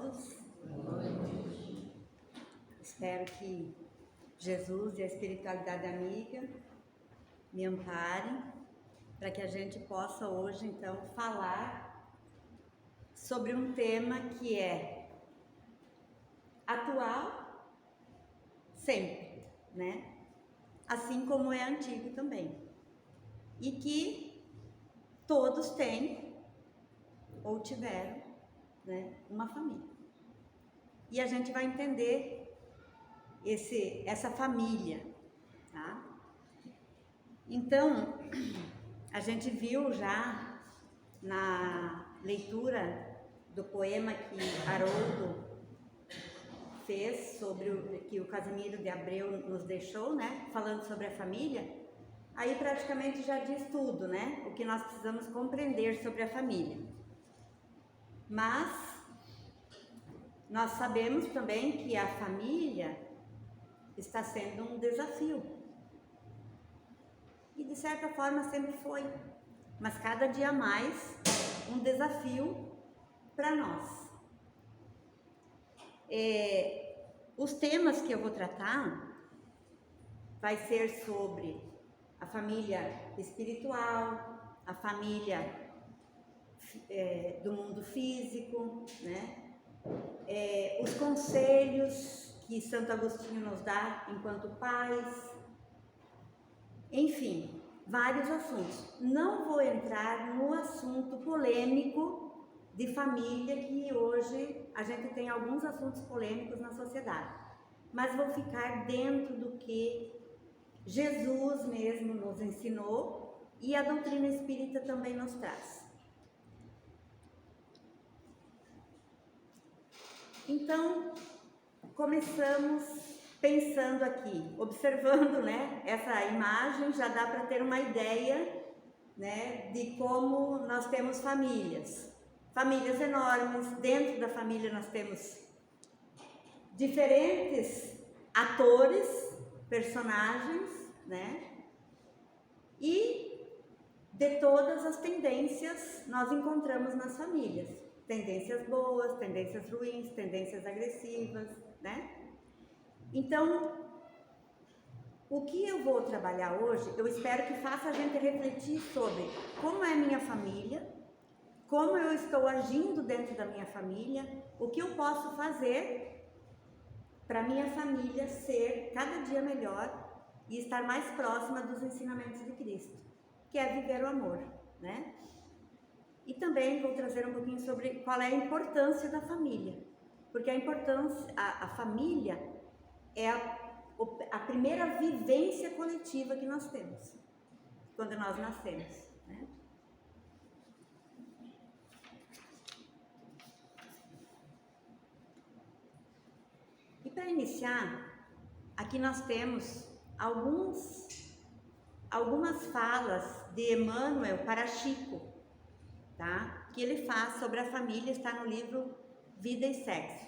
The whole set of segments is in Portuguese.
todos. Espero que Jesus e a espiritualidade amiga me amparem para que a gente possa hoje, então, falar sobre um tema que é atual sempre, né? Assim como é antigo também. E que todos têm ou tiveram, né, uma família. E a gente vai entender essa família, tá? Então, a gente viu já na leitura do poema que Haroldo fez sobre que o Casimiro de Abreu nos deixou, né? Falando sobre a família, aí praticamente já diz tudo, né? O que nós precisamos compreender sobre a família. Mas nós sabemos também que a família está sendo um desafio. E de certa forma sempre foi, mas cada dia mais um desafio para nós. Os temas que eu vou tratar vai ser sobre a família espiritual, a família do mundo físico, né? Os conselhos que Santo Agostinho nos dá enquanto pais, enfim, vários assuntos. Não vou entrar no assunto polêmico de família, que hoje a gente tem alguns assuntos polêmicos na sociedade, mas vou ficar dentro do que Jesus mesmo nos ensinou e a doutrina espírita também nos traz. Então, começamos pensando aqui, observando, né, essa imagem, já dá para ter uma ideia, né, de como nós temos famílias enormes. Dentro da família nós temos diferentes atores, personagens, né, e de todas as tendências nós encontramos nas famílias. Tendências boas, tendências ruins, tendências agressivas, né? Então, o que eu vou trabalhar hoje, eu espero que faça a gente refletir sobre como é a minha família, como eu estou agindo dentro da minha família, o que eu posso fazer para minha família ser cada dia melhor e estar mais próxima dos ensinamentos de Cristo, que é viver o amor, né? E também vou trazer um pouquinho sobre qual é a importância da família, porque a família é a primeira vivência coletiva que nós temos, quando nós nascemos, né? E para iniciar, aqui nós temos algumas falas de Emmanuel para Chico, tá? Que ele faz sobre a família, está no livro Vida e Sexo.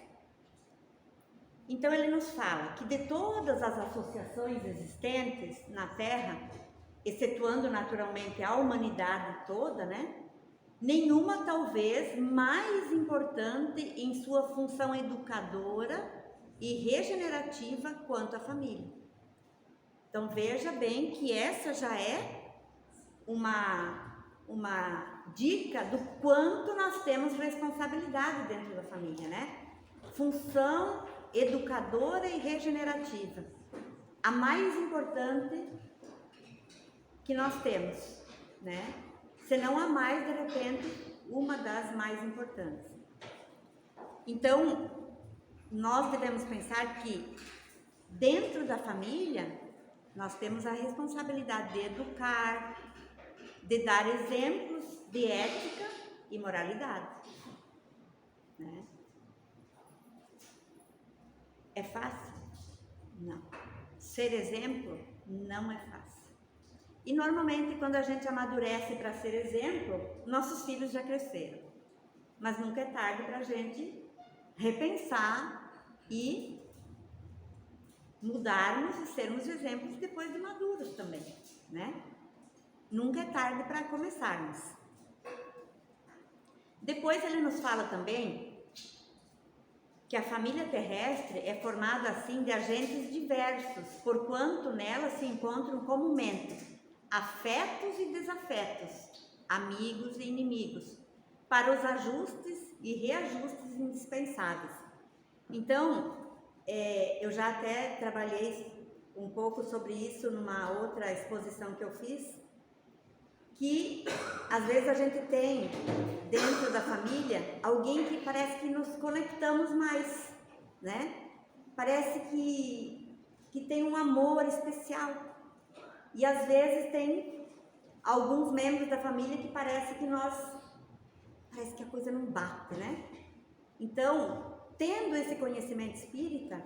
Então ele nos fala que de todas as associações existentes na Terra, excetuando naturalmente a humanidade toda, né? Nenhuma talvez mais importante em sua função educadora e regenerativa quanto a família. Então veja bem que essa já é uma dica do quanto nós temos responsabilidade dentro da família, né? Função educadora e regenerativa, a mais importante que nós temos, né? Se não a mais, de repente, uma das mais importantes. Então, nós devemos pensar que dentro da família nós temos a responsabilidade de educar, de dar exemplos de ética e moralidade, né? É fácil? Não. Ser exemplo não é fácil. E normalmente quando a gente amadurece para ser exemplo, nossos filhos já cresceram. Mas nunca é tarde para a gente repensar e mudarmos e sermos exemplos depois de maduros também, né? Nunca é tarde para começarmos. Depois ele nos fala também que a família terrestre é formada assim de agentes diversos, porquanto nela se encontram comumente afetos e desafetos, amigos e inimigos, para os ajustes e reajustes indispensáveis. Então, eu já até trabalhei um pouco sobre isso numa outra exposição que eu fiz, que às vezes a gente tem dentro da família alguém que parece que nos conectamos mais, né? Parece que tem um amor especial. E às vezes tem alguns membros da família que parece que a coisa não bate, né? Então, tendo esse conhecimento espírita,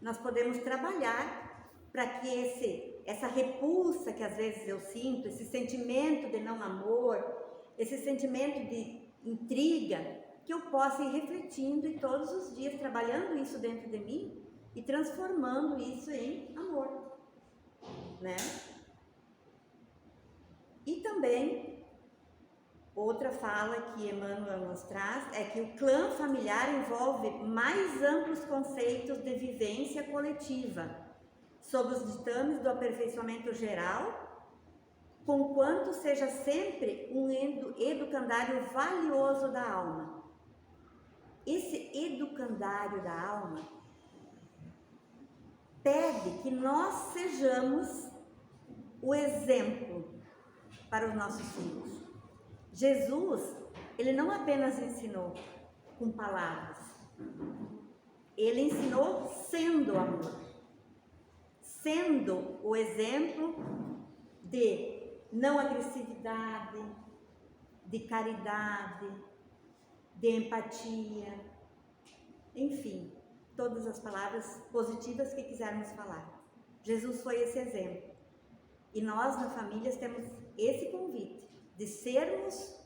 nós podemos trabalhar para que essa repulsa que às vezes eu sinto, esse sentimento de não amor, esse sentimento de intriga, que eu possa ir refletindo e todos os dias trabalhando isso dentro de mim e transformando isso em amor, né? E também, outra fala que Emmanuel nos traz é que o clã familiar envolve mais amplos conceitos de vivência coletiva, sob os ditames do aperfeiçoamento geral, conquanto seja sempre um educandário valioso da alma. Esse educandário da alma pede que nós sejamos o exemplo para os nossos filhos. Jesus, ele não apenas ensinou com palavras, ele ensinou sendo amor, sendo o exemplo de não agressividade, de caridade, de empatia, enfim, todas as palavras positivas que quisermos falar. Jesus foi esse exemplo. E nós, na família, temos esse convite de sermos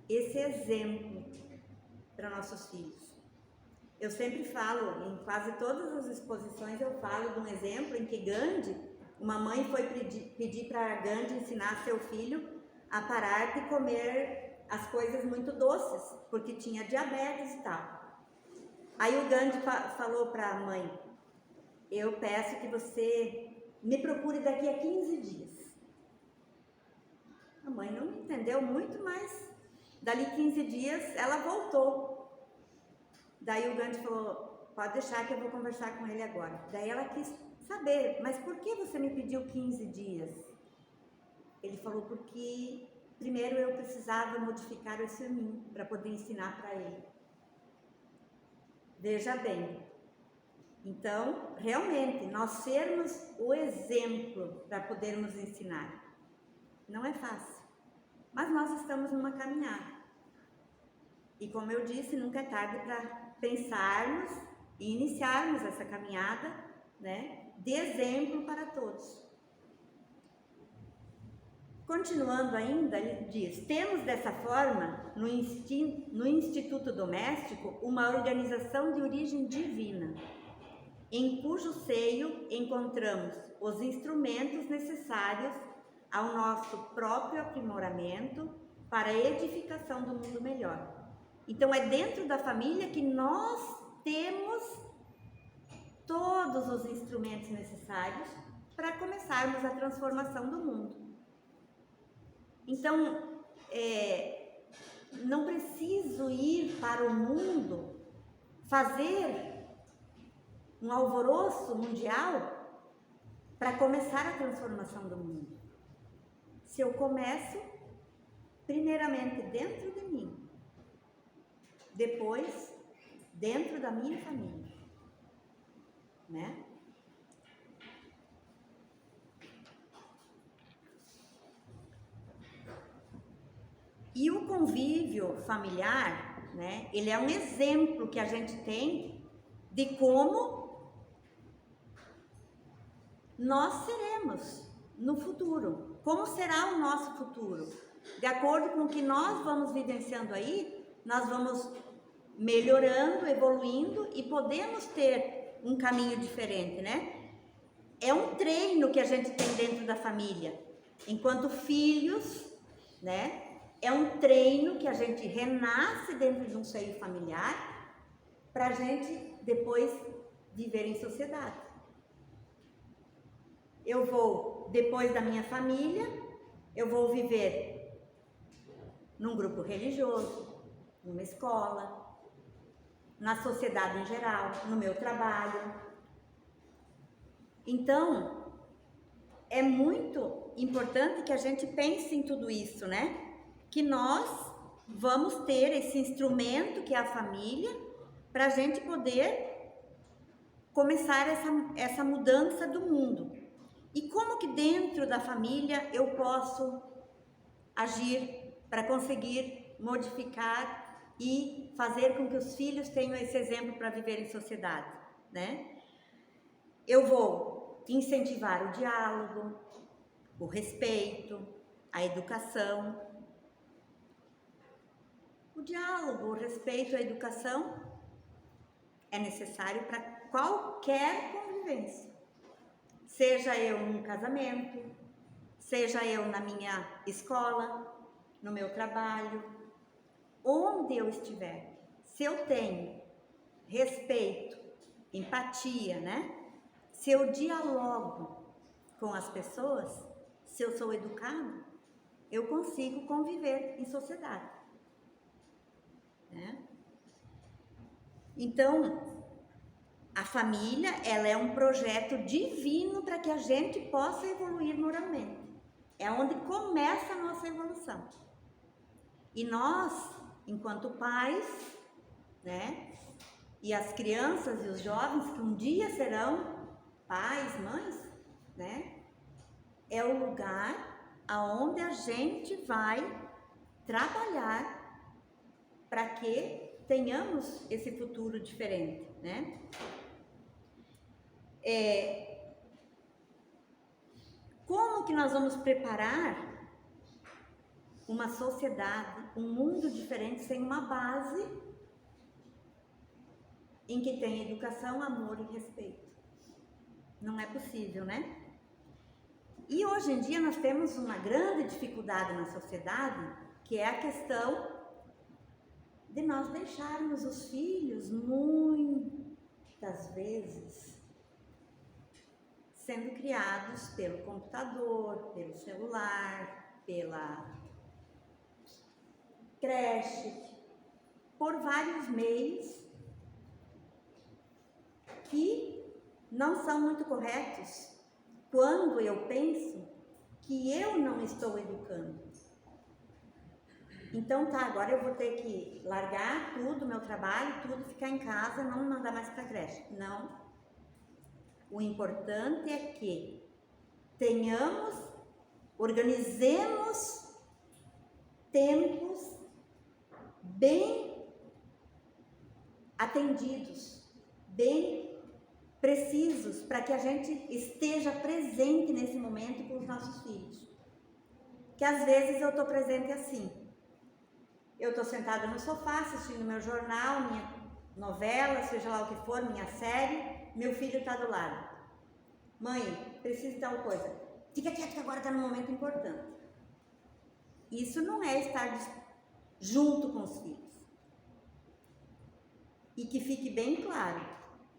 esse exemplo para nossos filhos. Eu sempre falo, em quase todas as exposições eu falo de um exemplo em que Gandhi, uma mãe foi pedir para Gandhi ensinar seu filho a parar de comer as coisas muito doces, porque tinha diabetes e tal. Aí o Gandhi falou para a mãe: eu peço que você me procure daqui a 15 dias. A mãe não entendeu muito, mas dali 15 dias ela voltou. Daí o Gandhi falou: pode deixar que eu vou conversar com ele agora. Daí ela quis saber: mas por que você me pediu 15 dias? Ele falou: porque primeiro eu precisava modificar esse em mim para poder ensinar para ele. Veja bem, então realmente nós sermos o exemplo para podermos ensinar não é fácil, mas nós estamos numa caminhada. E como eu disse, nunca é tarde para pensarmos e iniciarmos essa caminhada, né, de exemplo para todos. Continuando ainda, ele diz: temos dessa forma, no Instituto Doméstico, uma organização de origem divina, em cujo seio encontramos os instrumentos necessários ao nosso próprio aprimoramento para a edificação do mundo melhor. Então, é dentro da família que nós temos todos os instrumentos necessários para começarmos a transformação do mundo. Então, não preciso ir para o mundo fazer um alvoroço mundial para começar a transformação do mundo. Se eu começo, primeiramente dentro de mim, depois dentro da minha família, né? E o convívio familiar, né, ele é um exemplo que a gente tem de como nós seremos no futuro. Como será o nosso futuro? De acordo com o que nós vamos vivenciando aí, nós vamos melhorando, evoluindo e podemos ter um caminho diferente, né? É um treino que a gente tem dentro da família, enquanto filhos, né? É um treino que a gente renasce dentro de um seio familiar para a gente depois viver em sociedade. Eu vou, depois da minha família, eu vou viver num grupo religioso, numa escola, na sociedade em geral, no meu trabalho. Então, é muito importante que a gente pense em tudo isso, né? Que nós vamos ter esse instrumento que é a família, para a gente poder começar essa mudança do mundo. E como que dentro da família eu posso agir para conseguir modificar e fazer com que os filhos tenham esse exemplo para viver em sociedade, né? Eu vou incentivar o diálogo, o respeito, a educação. O diálogo, o respeito, a educação é necessário para qualquer convivência. Seja eu num casamento, seja eu na minha escola, no meu trabalho, onde eu estiver. Se eu tenho respeito, empatia, né? Se eu dialogo com as pessoas, se eu sou educado, eu consigo conviver em sociedade, né? Então, a família, ela é um projeto divino para que a gente possa evoluir moralmente. É onde começa a nossa evolução. E nós, enquanto pais, né? E as crianças e os jovens que um dia serão pais, mães, né? É o lugar aonde a gente vai trabalhar para que tenhamos esse futuro diferente, né? Como que nós vamos preparar uma sociedade, um mundo diferente sem uma base em que tenha educação, amor e respeito? Não é possível, né? E hoje em dia nós temos uma grande dificuldade na sociedade, que é a questão de nós deixarmos os filhos, muitas vezes, sendo criados pelo computador, pelo celular, pela creche, por vários meios que não são muito corretos quando eu penso que eu não estou educando. Então tá, agora eu vou ter que largar tudo, meu trabalho, tudo, ficar em casa, não mandar mais para a creche. Não. O importante é que organizemos tempos bem atendidos, bem precisos, para que a gente esteja presente nesse momento com os nossos filhos. Que às vezes eu estou presente assim. Eu estou sentada no sofá assistindo meu jornal, minha novela, seja lá o que for, minha série, meu filho está do lado. Mãe, preciso de tal coisa. Fica quieto que agora está num momento importante. Isso não é estar junto com os filhos. E que fique bem claro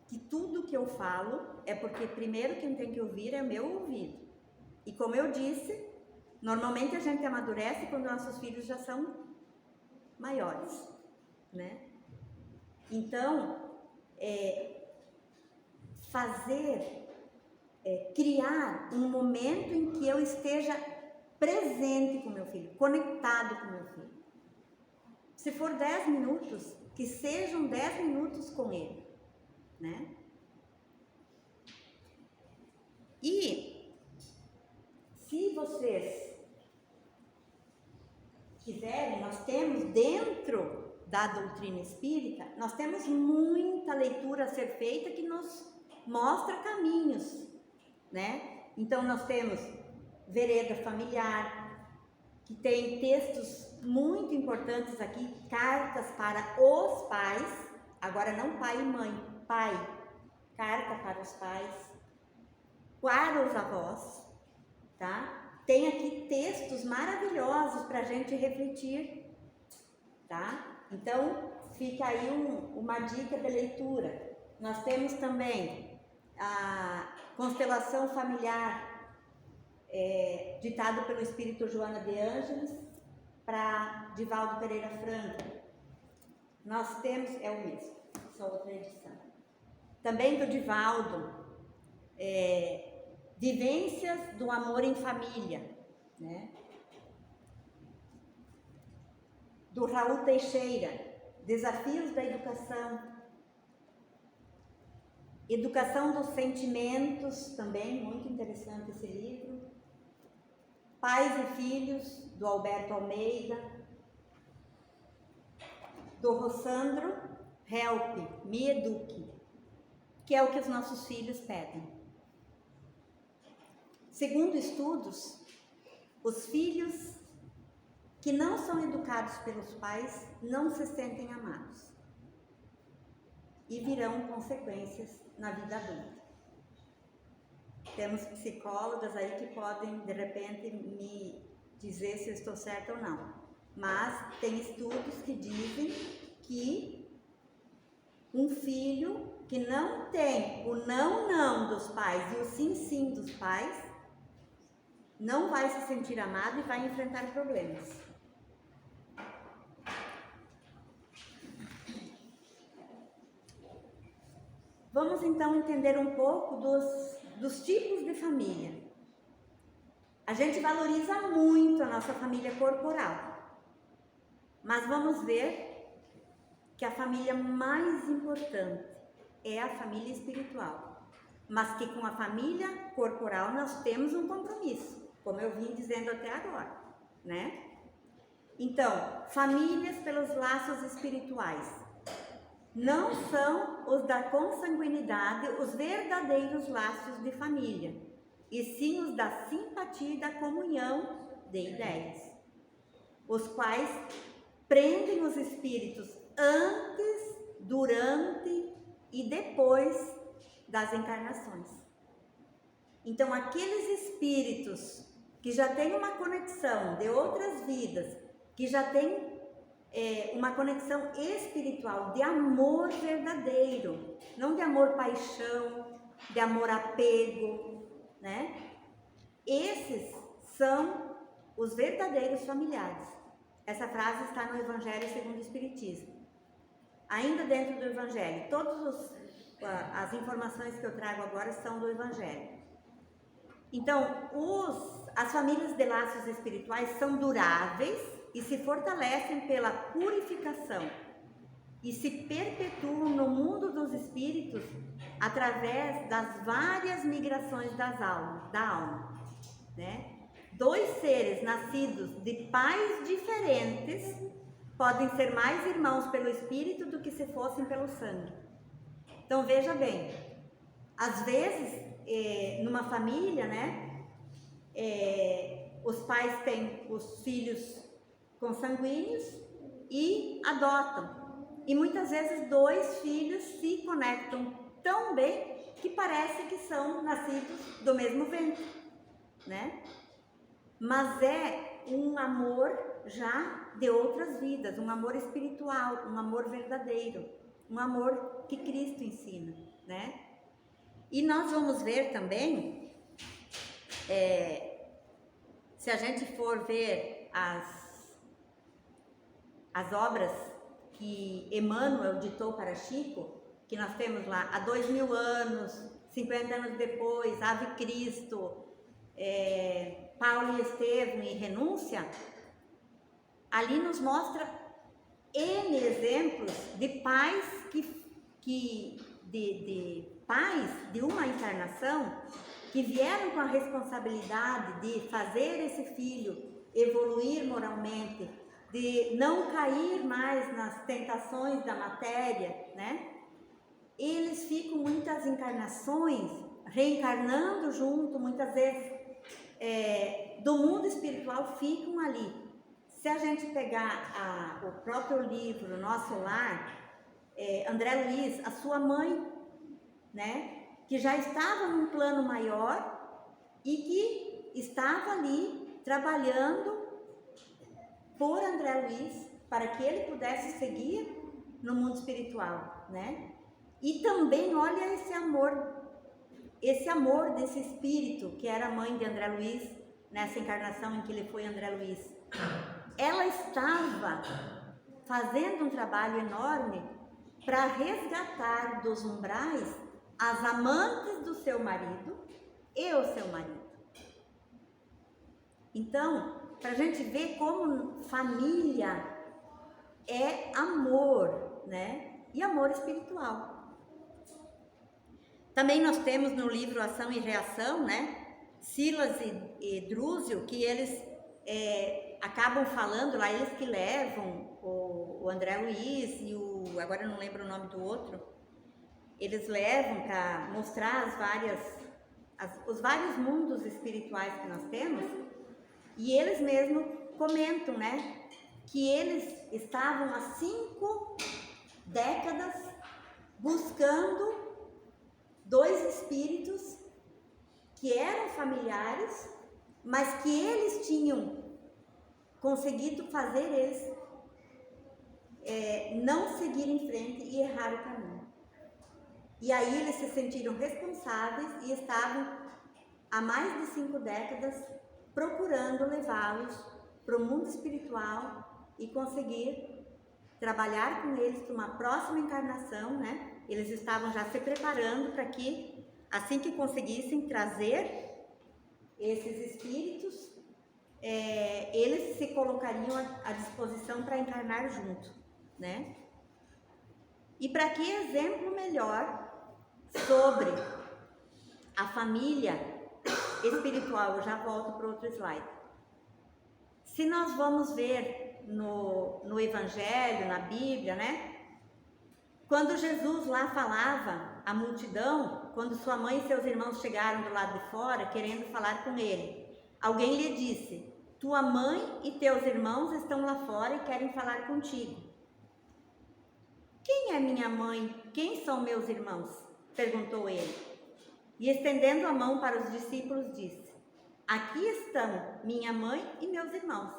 que tudo que eu falo é porque primeiro quem tem que ouvir é meu ouvido. E como eu disse, normalmente a gente amadurece quando nossos filhos já são maiores, né? Então, criar um momento em que eu esteja presente com meu filho, conectado com meu filho. Se for 10 minutos, que sejam 10 minutos com ele, né? E se vocês quiserem, nós temos dentro da doutrina espírita, nós temos muita leitura a ser feita que nos mostra caminhos, né? Então nós temos Vereda Familiar, que tem textos muito importantes aqui, cartas para os pais, agora não pai e mãe, pai, carta para os pais, para os avós, tá? Tem aqui textos maravilhosos para a gente refletir, tá? Então, fica aí uma dica de leitura. Nós temos também a constelação familiar, ditado pelo espírito Joana de Ângeles, para Divaldo Pereira Franco. Nós temos, é o mesmo, só outra edição. Também do Divaldo, Vivências do Amor em Família, né? Do Raul Teixeira, Desafios da Educação. Educação dos Sentimentos, também muito interessante esse livro. Pais e Filhos, do Alberto Almeida. Do Rossandro, Help, Me Eduque, que é o que os nossos filhos pedem. Segundo estudos, os filhos que não são educados pelos pais não se sentem amados e virão consequências na vida adulta. Temos psicólogas aí que podem, de repente, me dizer se eu estou certa ou não, mas tem estudos que dizem que um filho que não tem o não dos pais e o sim dos pais não vai se sentir amado e vai enfrentar problemas. Vamos então entender um pouco dos tipos de família. A gente valoriza muito a nossa família corporal, mas vamos ver que a família mais importante é a família espiritual, mas que com a família corporal nós temos um compromisso, como eu vim dizendo até agora, né? Então, famílias pelos laços espirituais não são os da consanguinidade, os verdadeiros laços de família, e sim os da simpatia e da comunhão de ideias, os quais prendem os espíritos antes, durante e depois das encarnações. Então, aqueles espíritos que já têm uma conexão de outras vidas, que já têm uma conexão espiritual de amor verdadeiro, não de amor paixão, de amor apego, né? Esses são os verdadeiros familiares. Essa frase está no Evangelho segundo o Espiritismo. Ainda dentro do Evangelho, todas as informações que eu trago agora são do Evangelho. Então, as famílias de laços espirituais são duráveis e se fortalecem pela purificação e se perpetuam no mundo dos espíritos através das várias migrações da alma, né? Dois seres nascidos de pais diferentes podem ser mais irmãos pelo espírito do que se fossem pelo sangue. Então veja bem, às vezes numa família, né, os pais têm os filhos consanguíneos e adotam, e muitas vezes dois filhos se conectam tão bem que parece que são nascidos do mesmo ventre, né? Mas é um amor já de outras vidas, um amor espiritual, um amor verdadeiro, um amor que Cristo ensina, né? E nós vamos ver também, se a gente for ver as obras que Emmanuel ditou para Chico, que nós temos lá há 2000 anos, 50 anos depois, Ave Cristo, Paulo e Estevão e Renúncia, ali nos mostra N exemplos de pais de pais de uma encarnação que vieram com a responsabilidade de fazer esse filho evoluir moralmente, de não cair mais nas tentações da matéria, né? Eles ficam muitas encarnações reencarnando junto, muitas vezes do mundo espiritual ficam ali. Se a gente pegar o próprio livro Nosso Lar, André Luiz, a sua mãe, né, que já estava num plano maior e que estava ali trabalhando por André Luiz para que ele pudesse seguir no mundo espiritual, né? E também olha esse amor desse espírito que era a mãe de André Luiz, nessa encarnação em que ele foi André Luiz. Ela estava fazendo um trabalho enorme para resgatar dos umbrais as amantes do seu marido e o seu marido. Então, para a gente ver como família é amor, né? E amor espiritual. Também nós temos no livro Ação e Reação, né? Silas e Drúzio, que eles acabam falando lá, eles que levam o André Luiz e agora eu não lembro o nome do outro, eles levam para mostrar os vários mundos espirituais que nós temos, e eles mesmos comentam, né, que eles estavam há 5 décadas buscando 2 espíritos que eram familiares, mas que eles tinham conseguido fazer eles não seguir em frente e errar o caminho. E aí eles se sentiram responsáveis e estavam há mais de 5 décadas procurando levá-los para o mundo espiritual e conseguir trabalhar com eles para uma próxima encarnação, né? Eles estavam já se preparando para que, assim que conseguissem trazer esses espíritos, eles se colocariam à disposição para encarnar junto, né? E para que exemplo melhor sobre a família espiritual, eu já volto para outro slide. Se nós vamos ver no Evangelho, na Bíblia, né? Quando Jesus lá falava à multidão, quando sua mãe e seus irmãos chegaram do lado de fora querendo falar com ele, alguém lhe disse: tua mãe e teus irmãos estão lá fora e querem falar contigo. Quem é minha mãe? Quem são meus irmãos? Perguntou ele. E estendendo a mão para os discípulos disse: aqui estão minha mãe e meus irmãos,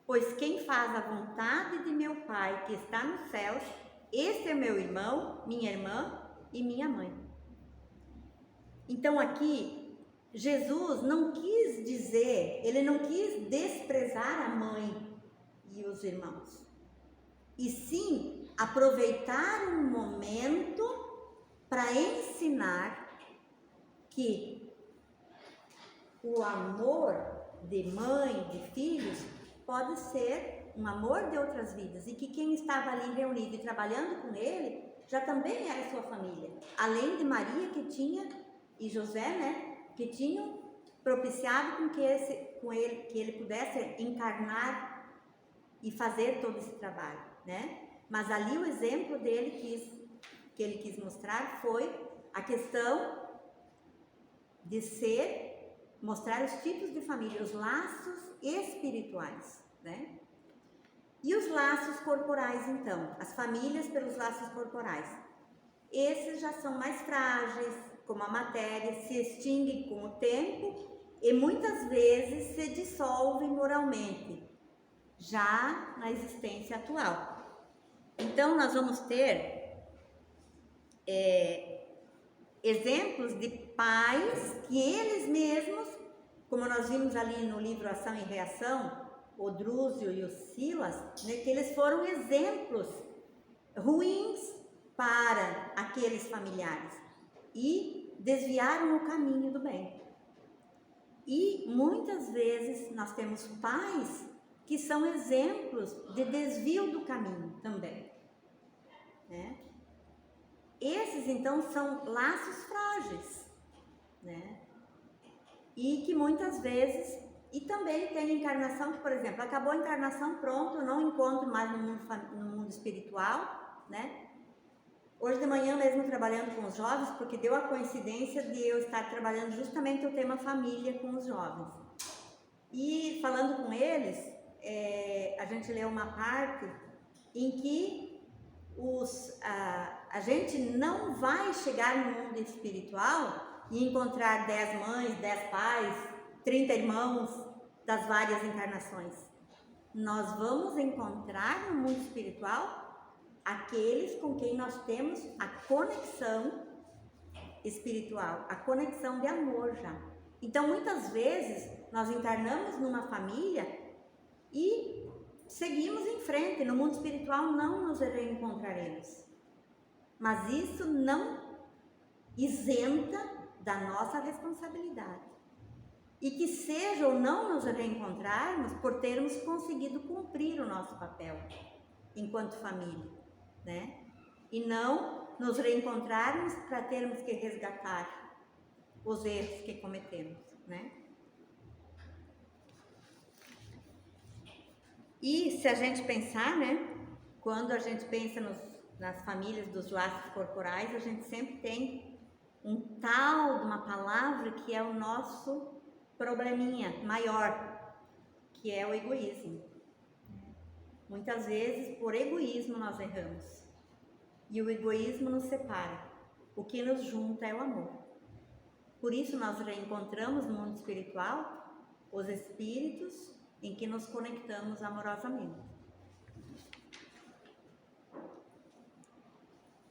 pois quem faz a vontade de meu Pai que está nos céus, este é meu irmão, minha irmã e minha mãe. Então aqui, Jesus não quis dizer, ele não quis desprezar a mãe e os irmãos, e sim aproveitar um momento para ensinar que o amor de mãe, de filhos, pode ser um amor de outras vidas, e que quem estava ali reunido e trabalhando com ele já também era sua família, além de Maria e José, né, que tinham propiciado que ele pudesse encarnar e fazer todo esse trabalho, né? Mas ali o exemplo dele que ele quis mostrar foi a questão de mostrar os tipos de família, os laços espirituais, né? E os laços corporais, então, as famílias pelos laços corporais. Esses já são mais frágeis, como a matéria, se extinguem com o tempo e muitas vezes se dissolvem moralmente, já na existência atual. Então, nós vamos ter exemplos de pais que eles mesmos, como nós vimos ali no livro Ação e Reação, o Drúzio e o Silas, né, que eles foram exemplos ruins para aqueles familiares e desviaram o caminho do bem. E muitas vezes nós temos pais que são exemplos de desvio do caminho também, né? Esses então são laços frágeis, né? E que muitas vezes, e também tem encarnação que, por exemplo, acabou a encarnação, pronto, eu não encontro mais no mundo espiritual, né? Hoje de manhã mesmo trabalhando com os jovens, porque deu a coincidência de eu estar trabalhando justamente o tema família com os jovens. E falando com eles, a gente leu uma parte em que a gente não vai chegar no mundo espiritual e encontrar 10 mães, 10 pais, 30 irmãos das várias encarnações. Nós vamos encontrar no mundo espiritual aqueles com quem nós temos a conexão espiritual, a conexão de amor já. Então, muitas vezes, nós encarnamos numa família e seguimos em frente. No mundo espiritual não nos reencontraremos. Mas isso não isenta da nossa responsabilidade. E que seja ou não nos reencontrarmos por termos conseguido cumprir o nosso papel enquanto família, né? E não nos reencontrarmos para termos que resgatar os erros que cometemos, né? E se a gente pensar, né? Quando a gente pensa nas famílias dos laços corporais, a gente sempre tem um tal de uma palavra que é o nosso probleminha maior, que é o egoísmo. Muitas vezes, por egoísmo, nós erramos. E o egoísmo nos separa. O que nos junta é o amor. Por isso, nós reencontramos no mundo espiritual os espíritos em que nos conectamos amorosamente.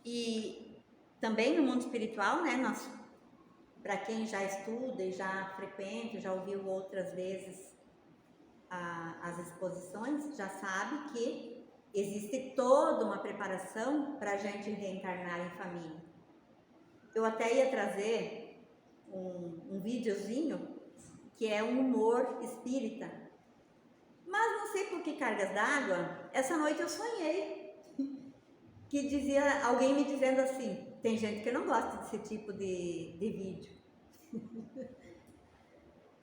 E também no mundo espiritual, né, para quem já estuda e já frequenta, já ouviu outras vezes as exposições, já sabe que existe toda uma preparação para a gente reencarnar em família. Eu até ia trazer um videozinho que é um humor espírita, mas não sei por que cargas d'água, essa noite eu sonhei que dizia, alguém me dizendo assim, tem gente que não gosta desse tipo de vídeo.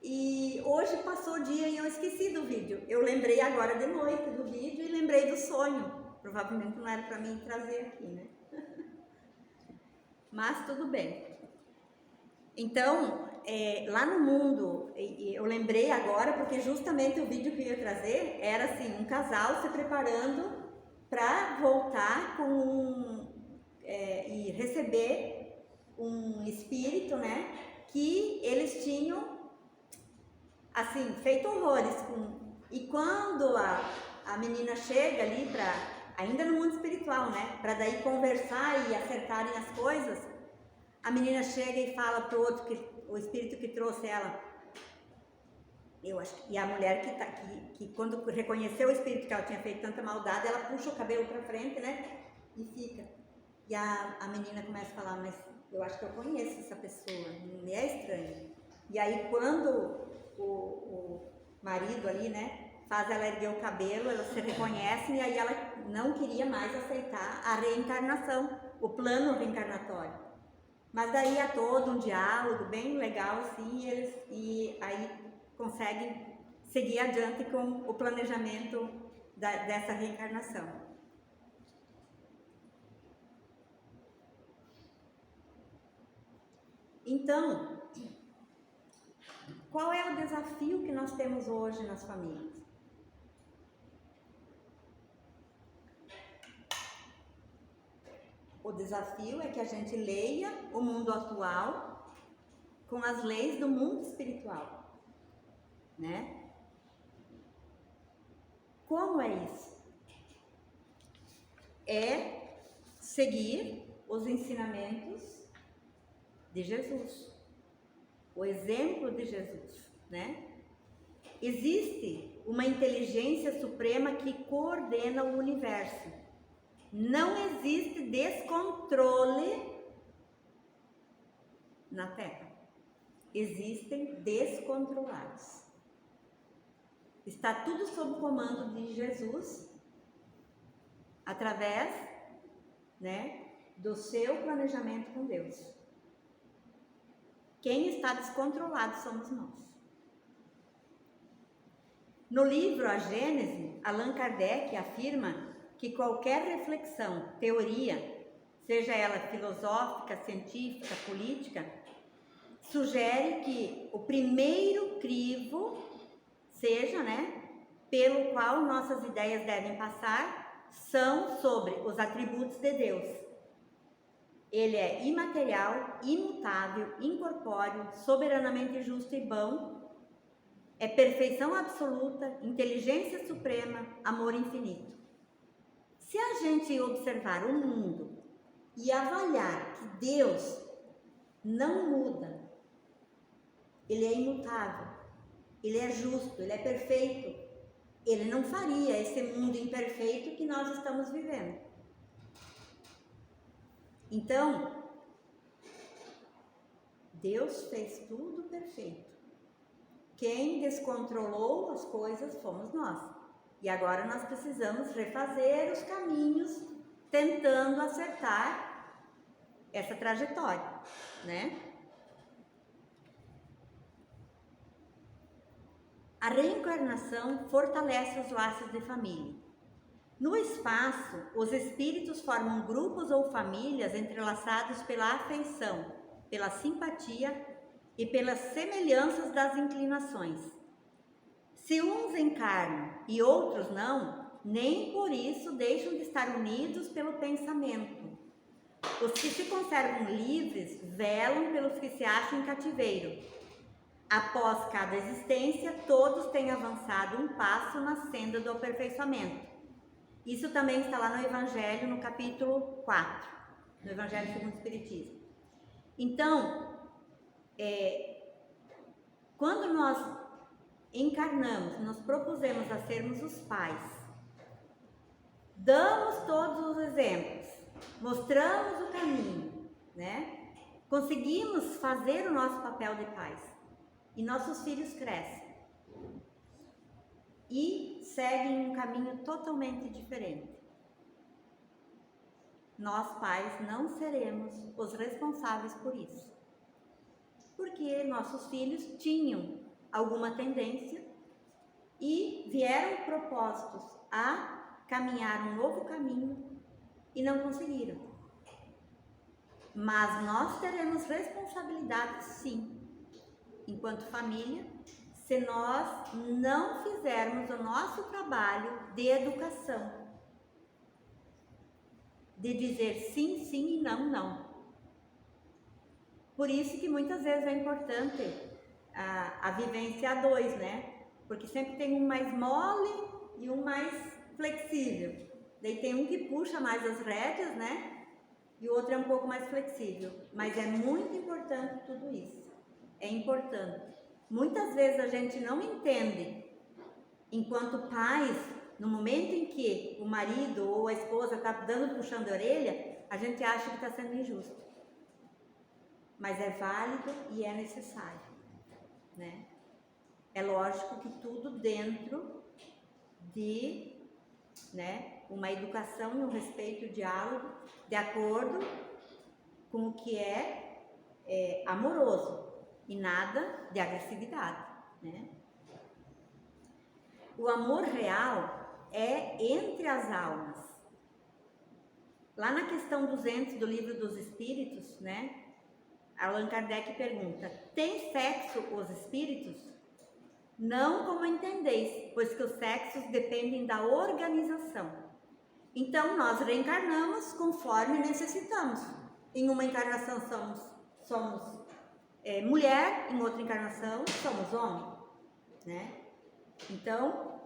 E hoje passou o dia e eu esqueci do vídeo. Eu lembrei agora de noite do vídeo e lembrei do sonho. Provavelmente não era para mim trazer aqui, né? Mas tudo bem. Então, lá no mundo, eu lembrei agora porque justamente o vídeo que eu ia trazer era assim, um casal se preparando para voltar e receber um espírito, né? Que eles tinham assim, feito horrores e quando a menina chega ali ainda no mundo espiritual, né, para daí conversar e acertarem as coisas, a menina chega e fala pro outro, o espírito que trouxe ela, eu acho, e a mulher que quando reconheceu o espírito que ela tinha feito tanta maldade, ela puxa o cabelo para frente, né, e fica, e a menina começa a falar, mas eu acho que eu conheço essa pessoa, me é estranho. E aí quando o marido ali, né, faz ela erguer o cabelo, elas se reconhecem e aí ela não queria mais aceitar a reencarnação, o plano reencarnatório. Mas daí há todo um diálogo bem legal assim e aí conseguem seguir adiante com o planejamento dessa reencarnação. Então, qual é o desafio que nós temos hoje nas famílias? O desafio é que a gente leia o mundo atual com as leis do mundo espiritual, né? Como é isso? É seguir os ensinamentos de Jesus, o exemplo de Jesus, né? Existe uma inteligência suprema que coordena o universo. Não existe descontrole na Terra. Existem descontrolados. Está tudo sob o comando de Jesus, através, né, do seu planejamento com Deus. Quem está descontrolado somos nós. No livro A Gênese, Allan Kardec afirma que qualquer reflexão, teoria, seja ela filosófica, científica, política, sugere que o primeiro crivo seja, né, pelo qual nossas ideias devem passar, são sobre os atributos de Deus. Ele é imaterial, imutável, incorpóreo, soberanamente justo e bom, é perfeição absoluta, inteligência suprema, amor infinito. Se a gente observar o mundo e avaliar que Deus não muda, Ele é imutável, Ele é justo, Ele é perfeito, Ele não faria esse mundo imperfeito que nós estamos vivendo. Então, Deus fez tudo perfeito. Quem descontrolou as coisas fomos nós. E agora nós precisamos refazer os caminhos, tentando acertar essa trajetória, né? A reencarnação fortalece os laços de família. No espaço, os espíritos formam grupos ou famílias entrelaçados pela afeição, pela simpatia e pelas semelhanças das inclinações. Se uns encarnam e outros não, nem por isso deixam de estar unidos pelo pensamento. Os que se conservam livres velam pelos que se acham em cativeiro. Após cada existência, todos têm avançado um passo na senda do aperfeiçoamento. Isso também está lá no Evangelho, no capítulo 4, no Evangelho segundo o Espiritismo. Então, quando nós encarnamos, nos propusemos a sermos os pais, damos todos os exemplos, mostramos o caminho, né? Conseguimos fazer o nosso papel de pais e nossos filhos crescem e seguem um caminho totalmente diferente. Nós, pais, não seremos os responsáveis por isso, porque nossos filhos tinham alguma tendência e vieram propostos a caminhar um novo caminho e não conseguiram. Mas nós teremos responsabilidade, sim, enquanto família, se nós não fizermos o nosso trabalho de educação, de dizer sim, sim e não, não. Por isso que muitas vezes é importante a vivência a dois, né? Porque sempre tem um mais mole e um mais flexível. Daí tem um que puxa mais as rédeas, né? E o outro é um pouco mais flexível. Mas é muito importante tudo isso. É importante. Muitas vezes a gente não entende, enquanto pais, no momento em que o marido ou a esposa está dando puxão de orelha, a gente acha que está sendo injusto. Mas é válido e é necessário, né? É lógico que tudo dentro de, né, uma educação e um respeito, o diálogo, de acordo com o que é amoroso. E nada de agressividade, né? O amor real é entre as almas. Lá na questão 200 do Livro dos Espíritos, né? Allan Kardec pergunta: tem sexo os espíritos? Não como entendeis, pois que os sexos dependem da organização. Então nós reencarnamos conforme necessitamos. Em uma encarnação somos mulher, em outra encarnação somos homem, né? Então,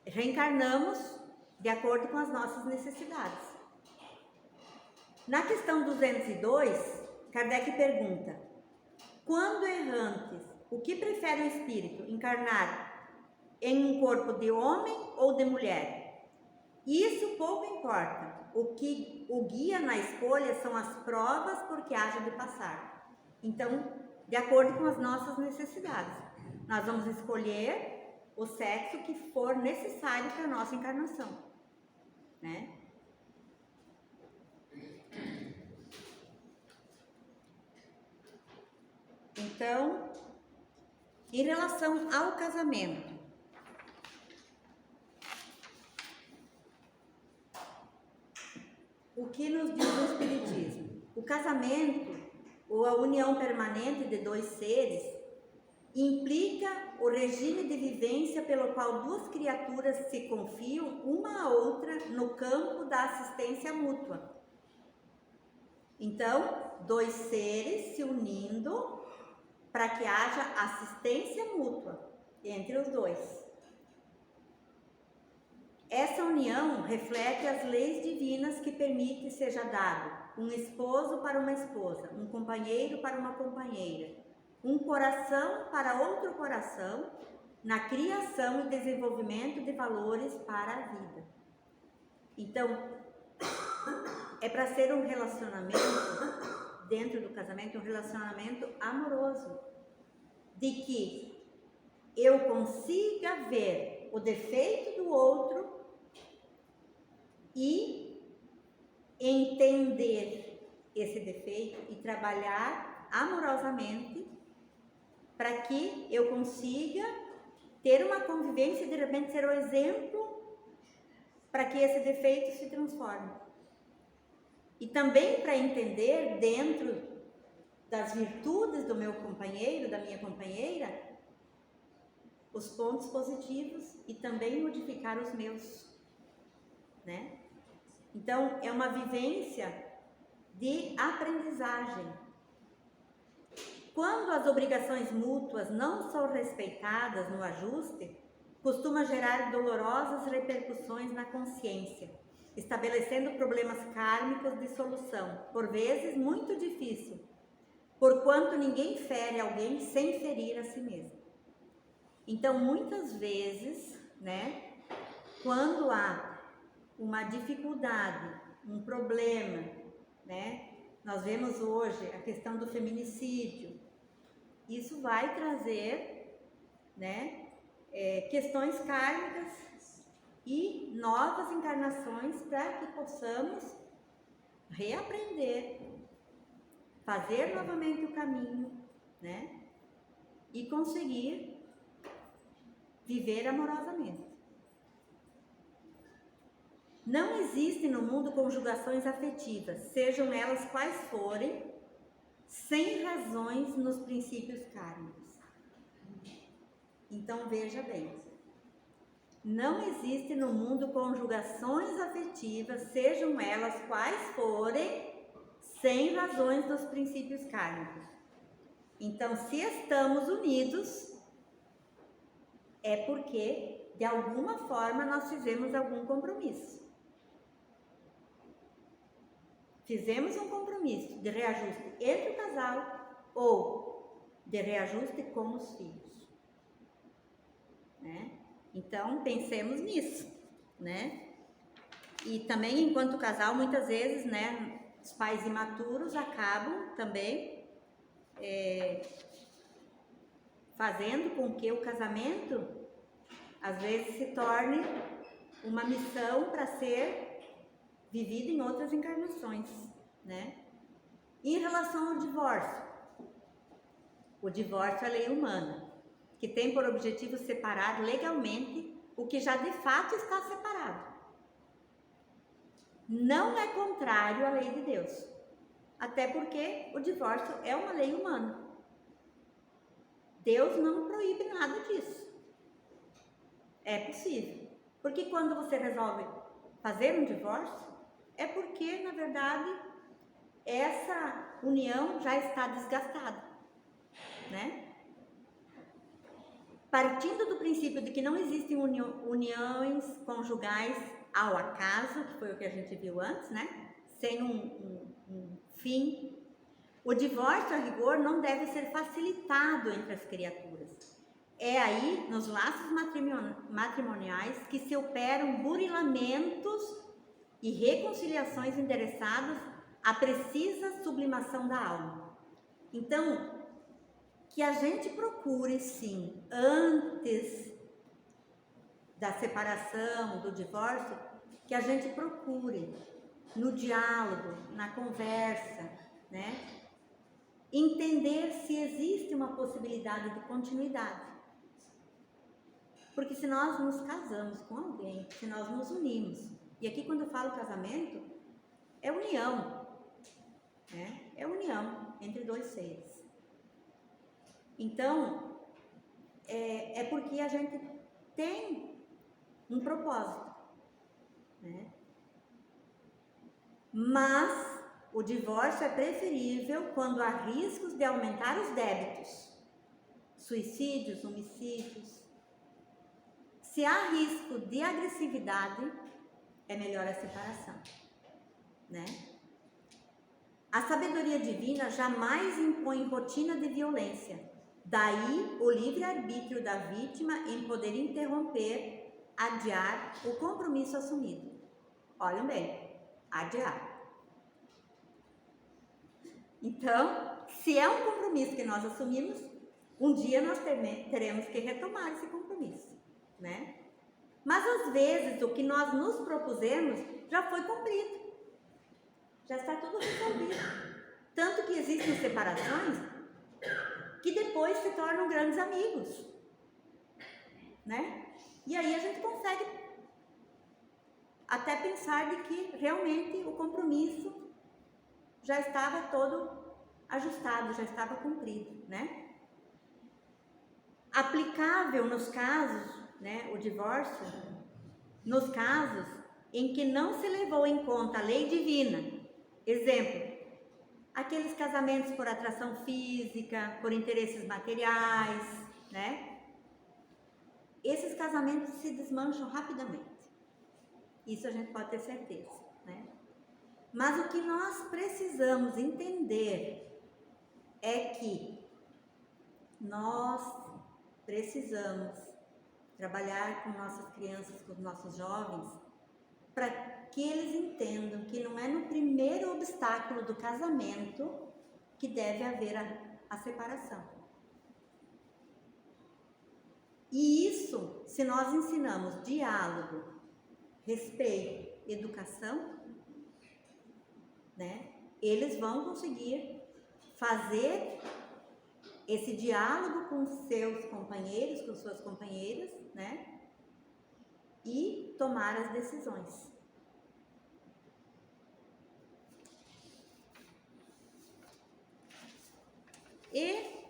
reencarnamos de acordo com as nossas necessidades. Na questão 202, Kardec pergunta: quando errantes, o que prefere o espírito, encarnar em um corpo de homem ou de mulher? Isso pouco importa. O que o guia na escolha são as provas por que haja de passar. Então, de acordo com as nossas necessidades, nós vamos escolher o sexo que for necessário para a nossa encarnação, né? Então, em relação ao casamento, o que nos diz o Espiritismo? O casamento, ou a união permanente de dois seres, implica o regime de vivência pelo qual duas criaturas se confiam uma à outra no campo da assistência mútua. Então, dois seres se unindo para que haja assistência mútua entre os dois. Essa união reflete as leis divinas que permitem que seja dado um esposo para uma esposa, um companheiro para uma companheira, um coração para outro coração, na criação e desenvolvimento de valores para a vida. Então, é para ser um relacionamento, dentro do casamento, um relacionamento amoroso, de que eu consiga ver o defeito do outro e entender esse defeito e trabalhar amorosamente para que eu consiga ter uma convivência e de repente ser o exemplo para que esse defeito se transforme. E também para entender dentro das virtudes do meu companheiro, da minha companheira, os pontos positivos e também modificar os meus, né? Então, é uma vivência de aprendizagem. Quando as obrigações mútuas não são respeitadas no ajuste, costuma gerar dolorosas repercussões na consciência, estabelecendo problemas kármicos de solução, por vezes muito difícil, porquanto ninguém fere alguém sem ferir a si mesmo. Então, muitas vezes, né, quando há uma dificuldade, um problema, né? Nós vemos hoje a questão do feminicídio. Isso vai trazer, né, questões kármicas e novas encarnações para que possamos reaprender, fazer novamente o caminho, né? E conseguir viver amorosamente. Não existem no mundo conjugações afetivas, sejam elas quais forem, sem razões nos princípios kármicos. Então veja bem, não existe no mundo conjugações afetivas, sejam elas quais forem, sem razões dos princípios kármicos. Então, se estamos unidos, é porque de alguma forma nós fizemos algum compromisso. Fizemos um compromisso de reajuste entre o casal ou de reajuste com os filhos, né? Então, pensemos nisso, né? E também, enquanto casal, muitas vezes, né, os pais imaturos acabam também fazendo com que o casamento, às vezes, se torne uma missão para ser vivida em outras encarnações, né? Em relação ao divórcio, o divórcio é lei humana, que tem por objetivo separar legalmente o que já de fato está separado. Não é contrário à lei de Deus, até porque o divórcio é uma lei humana. Deus não proíbe nada disso. É possível, porque quando você resolve fazer um divórcio, é porque, na verdade, essa união já está desgastada, né? Partindo do princípio de que não existem uniões conjugais ao acaso, que foi o que a gente viu antes, né? Sem um fim, o divórcio, a rigor, não deve ser facilitado entre as criaturas. É aí, nos laços matrimoniais, que se operam burilamentos e reconciliações endereçadas à precisa sublimação da alma. Então, que a gente procure, sim, antes da separação, do divórcio, que a gente procure no diálogo, na conversa, né, entender se existe uma possibilidade de continuidade. Porque se nós nos casamos com alguém, se nós nos unimos, e aqui quando eu falo casamento, é união, né? É união entre dois seres. Então, é porque a gente tem um propósito, né? Mas o divórcio é preferível quando há riscos de aumentar os débitos, suicídios, homicídios, Se há risco de agressividade, é melhor a separação, né? A sabedoria divina jamais impõe rotina de violência. Daí o livre-arbítrio da vítima em poder interromper, adiar o compromisso assumido. Olhem bem, adiar. Então, se é um compromisso que nós assumimos, um dia nós teremos que retomar esse compromisso, né? Mas às vezes o que nós nos propusemos já foi cumprido, já está tudo resolvido. Tanto que existem separações que depois se tornam grandes amigos, né? E aí a gente consegue até pensar de que realmente o compromisso já estava todo ajustado, já estava cumprido, né? Aplicável nos casos, né, o divórcio, nos casos em que não se levou em conta a lei divina. Exemplo, aqueles casamentos por atração física, por interesses materiais, né? Esses casamentos se desmancham rapidamente. Isso a gente pode ter certeza, né? Mas o que nós precisamos entender é que nós precisamos trabalhar com nossas crianças, com os nossos jovens, para que eles entendam que não é no primeiro obstáculo do casamento que deve haver a separação. E isso, se nós ensinamos diálogo, respeito, educação, né, eles vão conseguir fazer esse diálogo com seus companheiros, com suas companheiras, né, e tomar as decisões. E,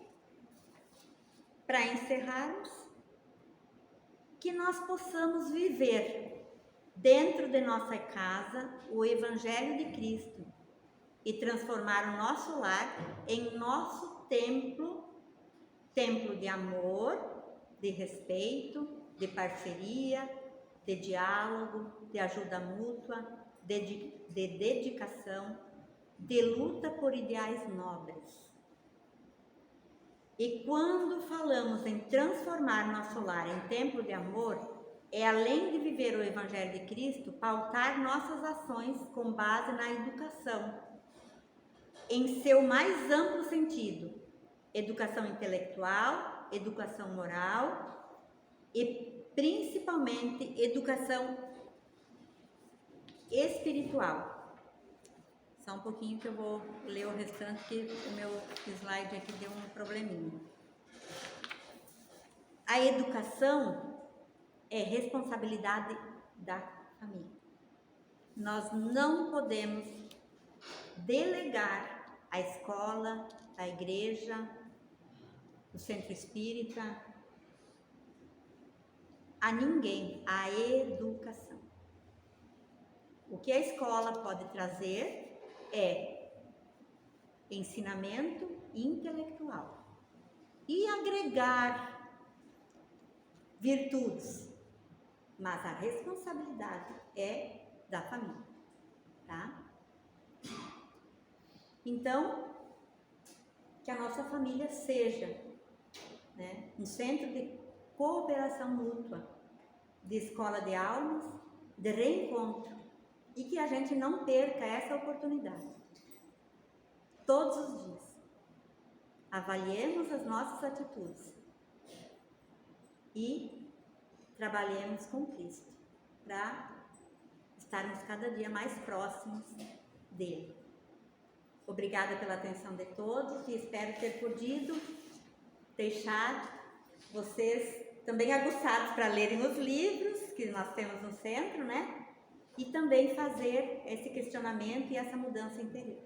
para encerrarmos, que nós possamos viver dentro de nossa casa o Evangelho de Cristo e transformar o nosso lar em nosso templo de amor, de respeito, de parceria, de diálogo, de ajuda mútua, de dedicação, de luta por ideais nobres. E quando falamos em transformar nosso lar em templo de amor, é além de viver o Evangelho de Cristo, pautar nossas ações com base na educação, em seu mais amplo sentido, educação intelectual, educação moral e principalmente educação espiritual. Só um pouquinho que eu vou ler o restante, que o meu slide aqui deu um probleminha. A educação é responsabilidade da família. Nós não podemos delegar a escola, a igreja, o centro espírita, a ninguém, a educação. O que a escola pode trazer é ensinamento intelectual e agregar virtudes, mas a responsabilidade é da família, tá? Então, que a nossa família seja, né, um centro de cooperação mútua, de escola de almas, de reencontro, e que a gente não perca essa oportunidade. Todos os dias, avaliemos as nossas atitudes e trabalhemos com Cristo para estarmos cada dia mais próximos dele. Obrigada pela atenção de todos e espero ter podido deixar vocês também aguçados para lerem os livros que nós temos no centro, né? E também fazer esse questionamento e essa mudança interior.